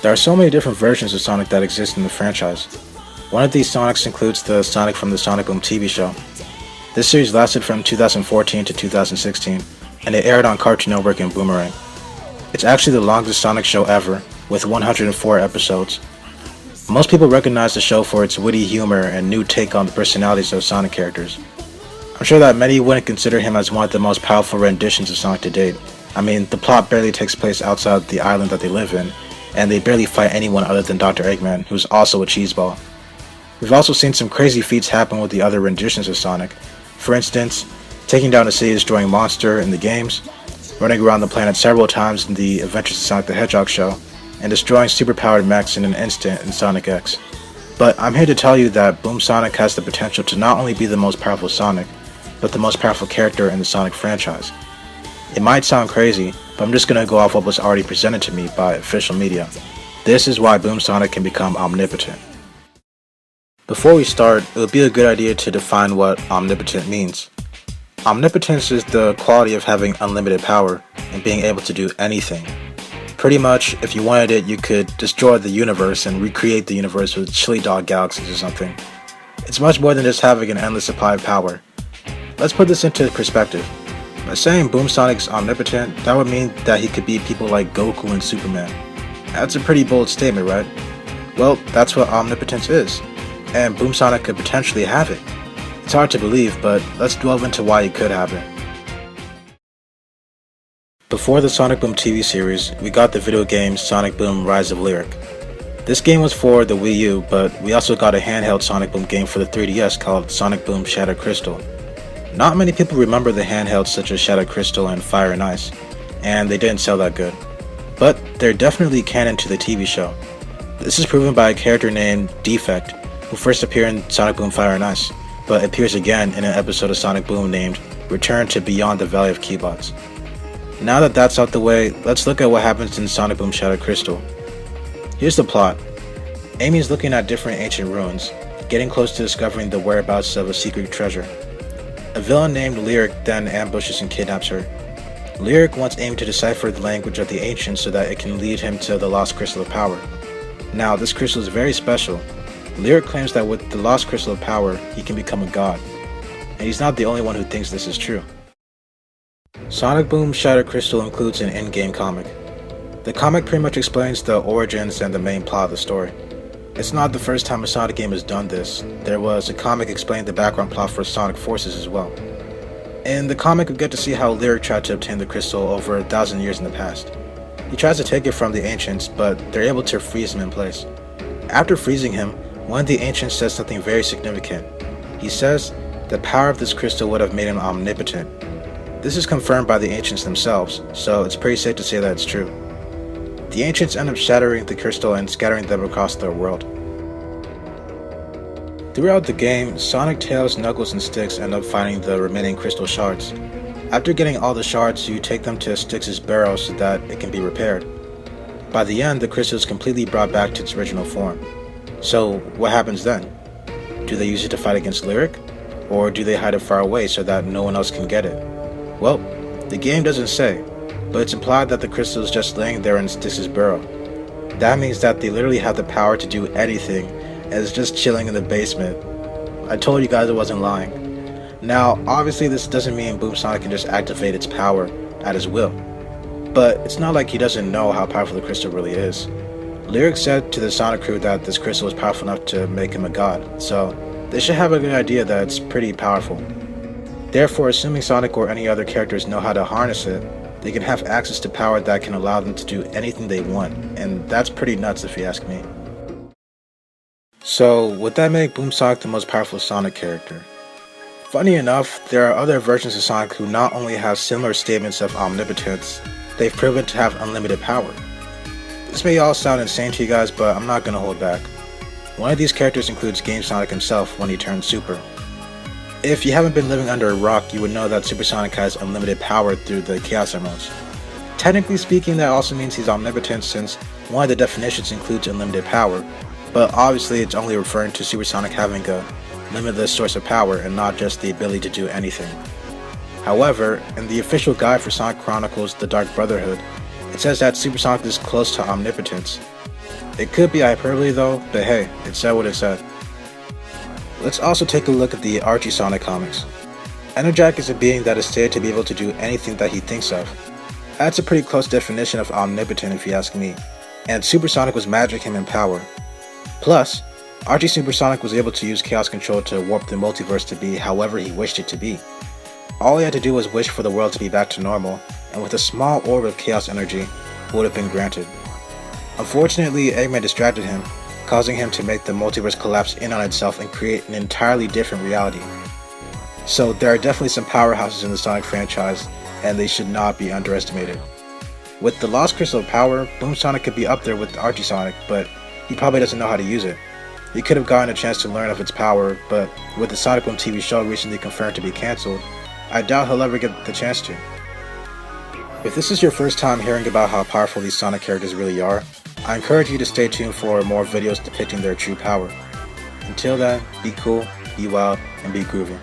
There are so many different versions of Sonic that exist in the franchise. One of these Sonics includes the Sonic from the Sonic Boom TV show. This series lasted from 2014 to 2016, and it aired on Cartoon Network and Boomerang. It's actually the longest Sonic show ever, with 104 episodes. Most people recognize the show for its witty humor and new take on the personalities of Sonic characters. I'm sure that many wouldn't consider him as one of the most powerful renditions of Sonic to date. I mean, the plot barely takes place outside the island that they live in, and they barely fight anyone other than Dr. Eggman, who's also a cheeseball. We've also seen some crazy feats happen with the other renditions of Sonic. For instance, taking down a city-destroying monster in the games, running around the planet several times in the Adventures of Sonic the Hedgehog show, and destroying superpowered mechs in an instant in Sonic X. But I'm here to tell you that Boom Sonic has the potential to not only be the most powerful Sonic, but the most powerful character in the Sonic franchise. It might sound crazy, but I'm just going to go off what was already presented to me by official media. This is why Boom Sonic can become omnipotent. Before we start, it would be a good idea to define what omnipotent means. Omnipotence is the quality of having unlimited power and being able to do anything. Pretty much, if you wanted it, you could destroy the universe and recreate the universe with chili dog galaxies or something. It's much more than just having an endless supply of power. Let's put this into perspective. By saying Boom Sonic's omnipotent, that would mean that he could beat people like Goku and Superman. That's a pretty bold statement, right? Well, that's what omnipotence is, and Boom Sonic could potentially have it. It's hard to believe, but let's delve into why he could have it. Before the Sonic Boom TV series, we got the video game Sonic Boom Rise of Lyric. This game was for the Wii U, but we also got a handheld Sonic Boom game for the 3DS called Sonic Boom Shattered Crystal. Not many people remember the handhelds such as Shattered Crystal and Fire and Ice, and they didn't sell that good. But they're definitely canon to the TV show. This is proven by a character named Defect, who first appeared in Sonic Boom Fire and Ice, but appears again in an episode of Sonic Boom named Return to Beyond the Valley of Keybots. Now that that's out the way, let's look at what happens in Sonic Boom Shattered Crystal. Here's the plot. Amy is looking at different ancient ruins, getting close to discovering the whereabouts of a secret treasure. A villain named Lyric then ambushes and kidnaps her. Lyric wants Amy to decipher the language of the ancients so that it can lead him to the Lost Crystal of Power. Now, this crystal is very special. Lyric claims that with the Lost Crystal of Power, he can become a god. And he's not the only one who thinks this is true. Sonic Boom Shattered Crystal includes an in-game comic. The comic pretty much explains the origins and the main plot of the story. It's not the first time a Sonic game has done this. There was a comic explaining the background plot for Sonic Forces as well. In the comic, we get to see how Lyric tried to obtain the crystal over 1,000 years in the past. He tries to take it from the ancients, but they're able to freeze him in place. After freezing him, one of the ancients says something very significant. He says the power of this crystal would have made him omnipotent. This is confirmed by the ancients themselves, so it's pretty safe to say that it's true. The ancients end up shattering the crystal and scattering them across the world. Throughout the game, Sonic, Tails, Knuckles, and Sticks end up finding the remaining crystal shards. After getting all the shards, you take them to Sticks' barrel so that it can be repaired. By the end, the crystal is completely brought back to its original form. So, what happens then? Do they use it to fight against Lyric? Or do they hide it far away so that no one else can get it? Well, the game doesn't say, but it's implied that the crystal is just laying there in Sticks' barrel. That means that they literally have the power to do anything, and it's just chilling in the basement. I told you guys I wasn't lying. Now, obviously this doesn't mean Boom Sonic can just activate its power at his will. But it's not like he doesn't know how powerful the crystal really is. Lyric said to the Sonic crew that this crystal was powerful enough to make him a god, so they should have a good idea that it's pretty powerful. Therefore, assuming Sonic or any other characters know how to harness it, they can have access to power that can allow them to do anything they want, and that's pretty nuts if you ask me. So, would that make Boom Sonic the most powerful Sonic character? Funny enough, there are other versions of Sonic who not only have similar statements of omnipotence, they've proven to have unlimited power. This may all sound insane to you guys, but I'm not gonna hold back. One of these characters includes Game Sonic himself when he turns Super. If you haven't been living under a rock, you would know that Super Sonic has unlimited power through the Chaos Emeralds. Technically speaking, that also means he's omnipotent since one of the definitions includes unlimited power, but obviously it's only referring to Super Sonic having a limitless source of power and not just the ability to do anything. However, in the official guide for Sonic Chronicles The Dark Brotherhood, it says that Super Sonic is close to omnipotence. It could be hyperbole though, but hey, it said what it said. Let's also take a look at the Archie Sonic comics. Enerjack is a being that is stated to be able to do anything that he thinks of. That's a pretty close definition of omnipotent if you ask me, and Supersonic was matching him in power. Plus, Archie Supersonic was able to use Chaos Control to warp the multiverse to be however he wished it to be. All he had to do was wish for the world to be back to normal, and with a small orb of chaos energy, it would have been granted. Unfortunately, Eggman distracted him, causing him to make the multiverse collapse in on itself and create an entirely different reality. So there are definitely some powerhouses in the Sonic franchise, and they should not be underestimated. With the Lost Crystal of Power, Boom Sonic could be up there with Archie Sonic, but he probably doesn't know how to use it. He could have gotten a chance to learn of its power, but with the Sonic Boom TV show recently confirmed to be cancelled, I doubt he'll ever get the chance to. If this is your first time hearing about how powerful these Sonic characters really are, I encourage you to stay tuned for more videos depicting their true power. Until then, be cool, be wild, and be groovy.